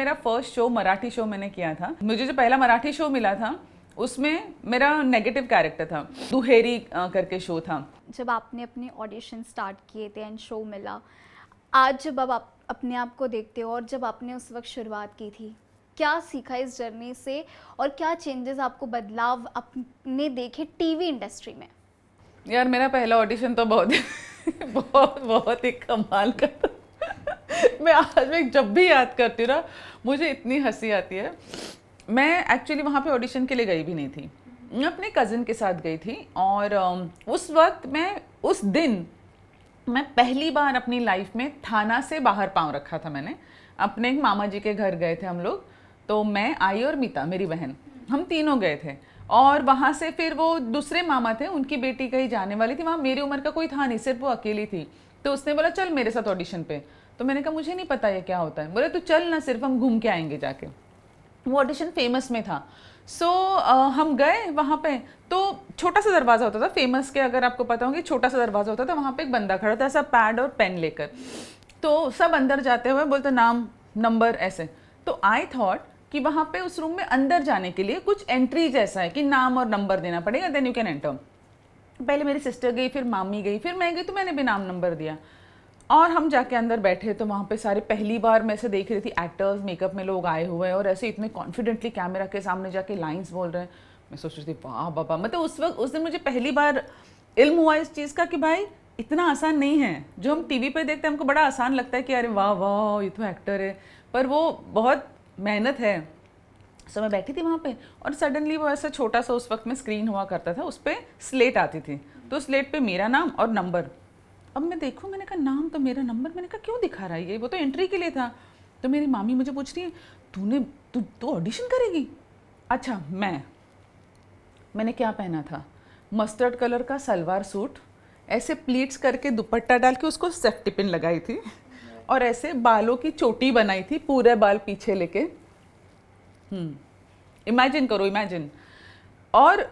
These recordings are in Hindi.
मेरा फर्स्ट शो मराठी शो मैंने किया था। मुझे जो पहला मराठी शो मिला था उसमें मेरा नेगेटिव कैरेक्टर था, दुहेरी करके शो था। जब आपने अपने ऑडिशन स्टार्ट किए थे एंड शो मिला, आज जब अब आप अपने आप को देखते हो और जब आपने उस वक्त शुरुआत की थी, क्या सीखा इस जर्नी से और क्या चेंजेस आपको बदलाव आपने देखे टीवी इंडस्ट्री में? यार मेरा पहला ऑडिशन तो बहुत बहुत ही कमाल का था। मैं आज में जब भी याद करती हूँ ना मुझे इतनी हंसी आती है। मैं एक्चुअली वहाँ पे ऑडिशन के लिए गई भी नहीं थी, मैं अपने कज़न के साथ गई थी। और उस वक्त उस दिन मैं पहली बार अपनी लाइफ में थाना से बाहर पाँव रखा था। मैंने अपने एक मामा जी के घर गए थे हम लोग, तो मैं आई और मीता मेरी बहन, हम तीनों गए थे। और वहाँ से फिर वो दूसरे मामा थे, उनकी बेटी कहीं जाने वाली थी, वहाँ मेरी उम्र का कोई था नहीं, सिर्फ वो अकेली थी। तो उसने बोला चल मेरे साथ ऑडिशन पे। तो मैंने कहा मुझे नहीं पता ये क्या होता है। बोले तू चल ना, सिर्फ हम घूम के आएंगे जाके। वो ऑडिशन फेमस में था। सो हम गए वहाँ पे, तो छोटा सा दरवाज़ा होता था फेमस के, अगर आपको पता होगा छोटा सा दरवाज़ा होता था। वहाँ पे एक बंदा खड़ा था ऐसा पैड और पेन लेकर, तो सब अंदर जाते हुए बोलते नाम नंबर ऐसे। तो आई थॉट कि वहाँ पे उस रूम में अंदर जाने के लिए कुछ एंट्री जैसा है कि नाम और नंबर देना पड़ेगा, देन यू कैन एंटर। पहले मेरी सिस्टर गई, फिर मामी गई, फिर मैं गई, तो मैंने भी नाम नंबर दिया और हम जाके अंदर बैठे। तो वहाँ पे सारे पहली बार मैं ऐसे देख रही थी, एक्टर्स मेकअप में लोग आए हुए हैं और ऐसे इतने कॉन्फिडेंटली कैमरा के सामने जाके लाइंस बोल रहे हैं। मैं सोच रही थी वाह बाबा, मतलब उस दिन मुझे पहली बार इल्म हुआ इस चीज़ का कि भाई इतना आसान नहीं है। जो हम टीवी पे देखते हैं हमको बड़ा आसान लगता है कि अरे वाह वाह ये तो एक्टर है, पर वो बहुत मेहनत है। सो मैं बैठी थी वहाँ पे और सडनली वो ऐसा छोटा सा उस वक्त में स्क्रीन हुआ करता था, उस पर स्लेट आती थी, तो स्लेट पे मेरा नाम और नंबर। अब मैं देखूँ, मैंने कहा नाम तो मेरा, नंबर मैंने कहा क्यों दिखा रहा है ये, वो तो एंट्री के लिए था। तो मेरी मामी मुझे पूछ रही है तू ऑडिशन करेगी? अच्छा मैंने क्या पहना था, मस्टर्ड कलर का सलवार सूट, ऐसे प्लीट्स करके दुपट्टा डाल के उसको सेफ्टी पिन लगाई थी और ऐसे बालों की चोटी बनाई थी, पूरे बाल पीछे लेके। इमेजिन करो, इमेजिन। और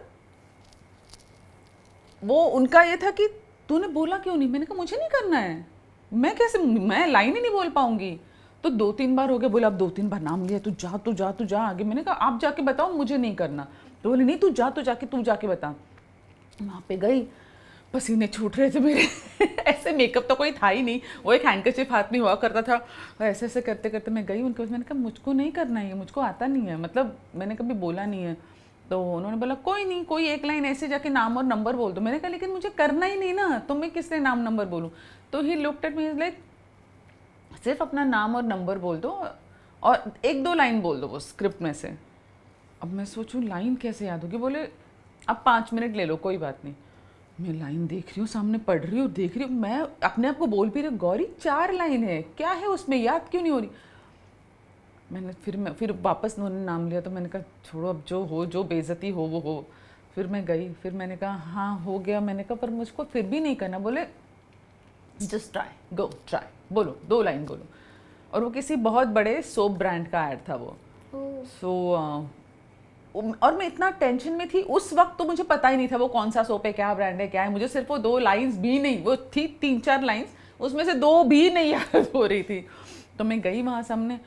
वो उनका ये था कि तूने बोला क्यों नहीं? मैंने कहा मुझे नहीं करना है, मैं लाइन ही नहीं बोल पाऊंगी। तो 2-3 बार हो गया, बोला अब 2-3 बार नाम लिया, तू जा आगे। मैंने कहा आप जाके बताओ, मुझे नहीं करना। तो बोले नहीं तू जाके बता। वहाँ पे गई, पसीने छूट रहे थे मेरे ऐसे मेकअप तो कोई था ही नहीं, वो एक हैंकरचिप हाथ में हुआ करता था। और ऐसे ऐसे करते करते मैं गई उनके पास। मैंने कहा मुझको नहीं करना है, मुझको आता नहीं है, मतलब मैंने कभी बोला नहीं है। तो उन्होंने बोला कोई नहीं, कोई एक लाइन ऐसे जाके नाम और नंबर बोल दो। मैंने कहा लेकिन मुझे करना ही नहीं ना, तो मैं किस लिए नाम नंबर बोलूँ? तो he looked at me like सिर्फ अपना नाम और नंबर बोल दो और 1-2 लाइन बोल दो वो स्क्रिप्ट में से। अब मैं सोचूं लाइन कैसे याद होगी? बोले अब 5 मिनट ले लो, कोई बात नहीं। मैं लाइन देख रही हूँ, सामने पढ़ रही हूँ, देख रही हूँ, मैं अपने आप को बोल भी रही हूँ गौरी 4 लाइन है, क्या है उसमें, याद क्यों नहीं हो रही? फिर वापस उन्होंने नाम लिया, तो मैंने कहा छोड़ो अब जो हो, जो बेइज्जती हो वो हो। फिर मैं गई, फिर मैंने कहा हाँ हो गया। मैंने कहा पर मुझको फिर भी नहीं करना। बोले जस्ट ट्राई, गो ट्राई, बोलो 2 लाइन बोलो। और वो किसी बहुत बड़े सोप ब्रांड का ऐड था वो। और मैं इतना टेंशन में थी उस वक्त, तो मुझे पता ही नहीं था वो कौन सा सोप है, क्या ब्रांड है, क्या है। मुझे सिर्फ वो 2 लाइंस भी नहीं, वो थी 3-4 लाइंस, उसमें से 2 भी नहीं याद हो रही थी। तो मैं गई वहाँ सामने,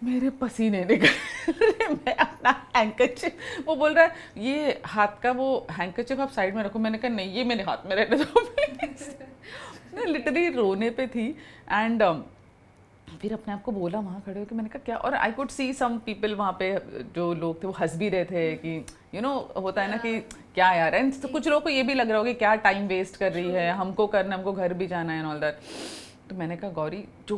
मेरे पसीने निकल मैं अपना हैंकरचिप, वो बोल रहा है ये हाथ का वो हैंकरचिप आप साइड में रखो। मैंने कहा नहीं, ये मेरे हाथ में रहने दो प्लीज। मैं लिटरली रोने पे थी। एंड फिर अपने आप को बोला वहाँ खड़े होकर, मैंने कहा क्या। और I could see some people वहाँ पे जो लोग थे वो हंस भी रहे थे कि होता है ना कि क्या यार। एंड तो कुछ लोगों को ये भी लग रहा होगा क्या टाइम वेस्ट कर रही है, हमको करना, हमको घर भी जाना है एंड ऑल दैट। तो मैंने कहा गौरी जो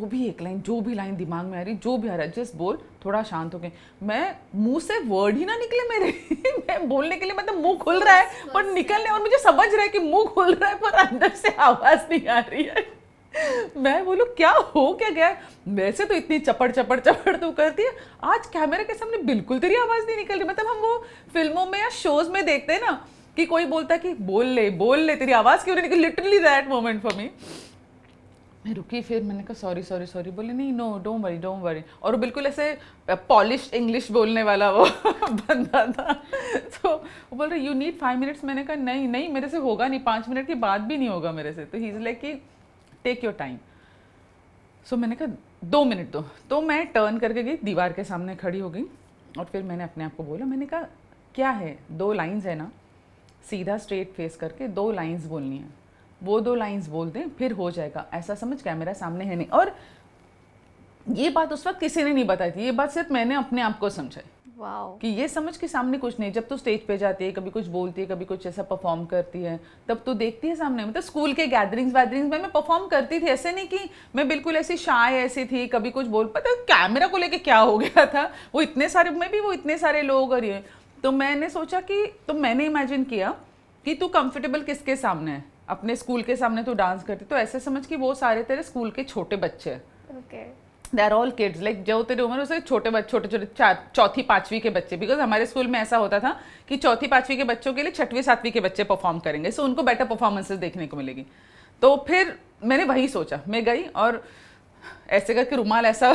भी लाइन दिमाग में आ रही, जो भी आ रहा है जस्ट बोल, थोड़ा शांत हो गए। मैं मुंह से वर्ड ही ना निकले मेरे मैं बोलने के लिए मतलब मुंह खुल रहा है पर निकलने, और मुझे समझ रहा है कि मुंह खुल रहा है पर अंदर से आवाज़ नहीं आ रही है। मैं बोलूँ क्या हो क्या गया? वैसे तो इतनी चपड़ तू करती है, आज कैमरे के सामने बिल्कुल तेरी आवाज़ नहीं निकल रही। मतलब हम वो फिल्मों में या शोज में देखते हैं ना कि कोई बोलता है कि बोल ले तेरी आवाज़ क्यों नहीं निकल, literally that moment for me. मैं रुकी, फिर मैंने कहा सॉरी। बोले नहीं नो डोंट वरी। और वो बिल्कुल ऐसे पॉलिश इंग्लिश बोलने वाला वो बंदा था। तो वो बोल रहे यू नीड 5 मिनट्स। मैंने कहा नहीं मेरे से होगा नहीं, 5 मिनट के बाद भी नहीं होगा मेरे से। तो ही इज़ लाइक कि टेक योर टाइम। सो मैंने कहा 2 मिनट दो। तो मैं टर्न करके गई, दीवार के सामने खड़ी हो गई और फिर मैंने अपने आप को बोला, मैंने कहा क्या है, 2 लाइंस है ना, सीधा स्ट्रेट फेस करके 2 लाइंस बोलनी है, वो 2 लाइंस बोल दें फिर हो जाएगा, ऐसा समझ कैमरा सामने है नहीं। और ये बात उस वक्त किसी ने नहीं बताई थी, ये बात सिर्फ मैंने अपने आप को समझाई वाओ। कि ये समझ के सामने कुछ नहीं। जब तू स्टेज पे जाती है, कभी कुछ बोलती है, कभी कुछ ऐसा परफॉर्म करती है, तब तू देखती है सामने। मतलब स्कूल के गैदरिंग्स वैदरिंग्स में मैं परफॉर्म करती थी, ऐसे नहीं कि मैं बिल्कुल ऐसी शाय ऐसी थी, कभी कुछ बोल, पता कैमरा को लेके क्या हो गया था, वो इतने सारे, मैं भी वो इतने सारे लोग और ये। तो मैंने सोचा कि, तो मैंने इमेजिन किया कि तू कंफर्टेबल किसके सामने है, अपने स्कूल के सामने तू डांस करती, तो ऐसे समझ कि वो सारे तेरे स्कूल के छोटे बच्चे हैं। Okay. They are all kids, like जो तेरी उम्र उससे छोटे बच्चे, छोटे छोटे चौथी पाँचवीं के बच्चे, बिकॉज हमारे स्कूल में ऐसा होता था कि चौथी पाँचवीं के बच्चों के लिए छठवीं सातवीं के बच्चे परफॉर्म करेंगे, सो उनको बेटर परफॉर्मेंसेस देखने को मिलेगी। तो फिर मैंने वही सोचा, मैं गई और ऐसे करके रुमाल ऐसा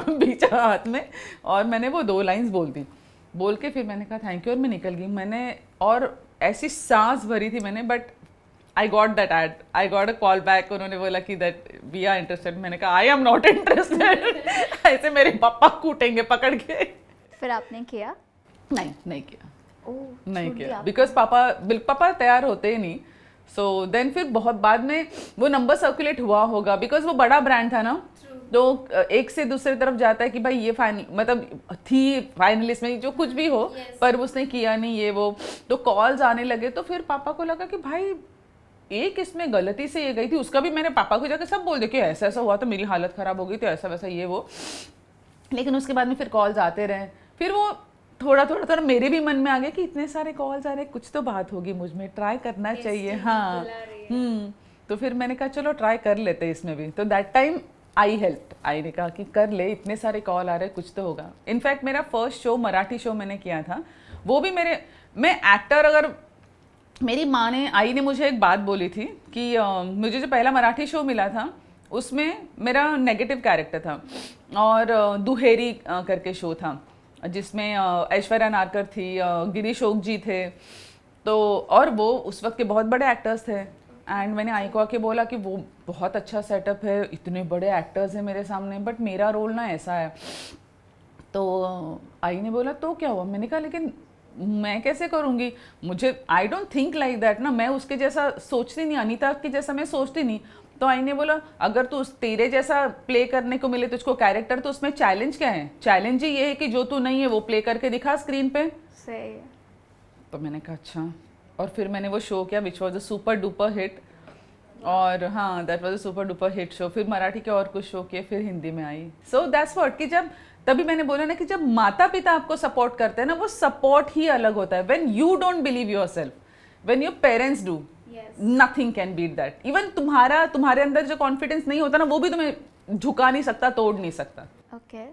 बीचा हाथ में, और मैंने वो 2 लाइंस बोल दी। बोल के फिर मैंने कहा थैंक यू और मैं निकल गई। मैंने और ऐसी सांस भरी थी मैंने, but I got that ad, I got a call back, उन्होंने बोला कि दैट वी आर इंटरेस्टेड। मैंने कहा आई एम नॉट इंटरेस्टेड। ऐसे मेरे पापा कूटेंगे पकड़ के। फिर आपने किया? नहीं किया, ओह, नहीं छोड़ किया, दिया बिकॉज पापा तैयार होते ही नहीं। सो देन फिर बहुत बाद में वो नंबर सर्कुलेट हुआ होगा, बिकॉज वो बड़ा ब्रांड था ना, तो एक से दूसरे तरफ जाता है कि भाई ये फाइनल, मतलब थी फाइनलिस्ट में जो कुछ भी हो, पर उसने किया नहीं ये वो, तो कॉल्स आने लगे। तो फिर पापा को लगा कि भाई एक इसमें गलती से ये गई थी, उसका भी मैंने पापा को जाकर सब बोल दिया कि ऐसा ऐसा हुआ तो मेरी हालत ख़राब हो गई, तो ऐसा वैसा ये वो। लेकिन उसके बाद में फिर कॉल्स आते रहे, फिर वो थोड़ा मेरे भी मन में आ गया कि इतने सारे कॉल्स आ रहे, कुछ तो बात होगी मुझ में, ट्राई करना चाहिए। हाँ, तो फिर मैंने कहा चलो ट्राई कर लेते इसमें भी। तो दैट टाइम आई हेल्प, आई ने कहा कि कर ले, इतने सारे कॉल आ रहे, कुछ तो होगा। इनफैक्ट मेरा फर्स्ट शो, मराठी शो मैंने किया था, वो भी मैं एक्टर, अगर मेरी माँ ने, आई ने मुझे एक बात बोली थी कि मुझे जो पहला मराठी शो मिला था उसमें मेरा नेगेटिव कैरेक्टर था, और दुहेरी करके शो था, जिसमें ऐश्वर्या नारकर थी, गिरीश ओक जी थे, तो और वो उस वक्त के बहुत बड़े एक्टर्स थे। एंड मैंने आई को आके बोला कि वो बहुत अच्छा सेटअप है, इतने बड़े एक्टर्स हैं मेरे सामने, बट मेरा रोल ना ऐसा है। तो आई ने बोला तो क्या हुआ, मैंने कहा लेकिन मैं कैसे करूँगी, मुझे I don't think like that ना, मैं उसके जैसा सोचती नहीं, अनीता की जैसा मैं सोचती नहीं। तो आई ने बोला अगर तू तेरे जैसा प्ले करने को मिले तुझको कैरेक्टर, तो उसमें चैलेंज क्या है, चैलेंज ही ये है कि जो तू नहीं है वो प्ले करके दिखा स्क्रीन पे। सही है। तो मैंने कहा अच्छा, और फिर मैंने वो शो किया which was a super duper hit, और हाँ that was a super duper hit show. फिर मराठी के और कुछ शो किए, फिर हिंदी में आई। सो दैट्स व्हाट, कि जब, तभी मैंने बोला ना कि जब माता पिता आपको सपोर्ट करते हैं ना, वो सपोर्ट ही अलग होता है। When you don't believe yourself, when your parents do, nothing can beat that. Even तुम्हारे अंदर जो कॉन्फिडेंस नहीं होता ना, वो भी तुम्हें झुका नहीं सकता, तोड़ नहीं सकता। ओके।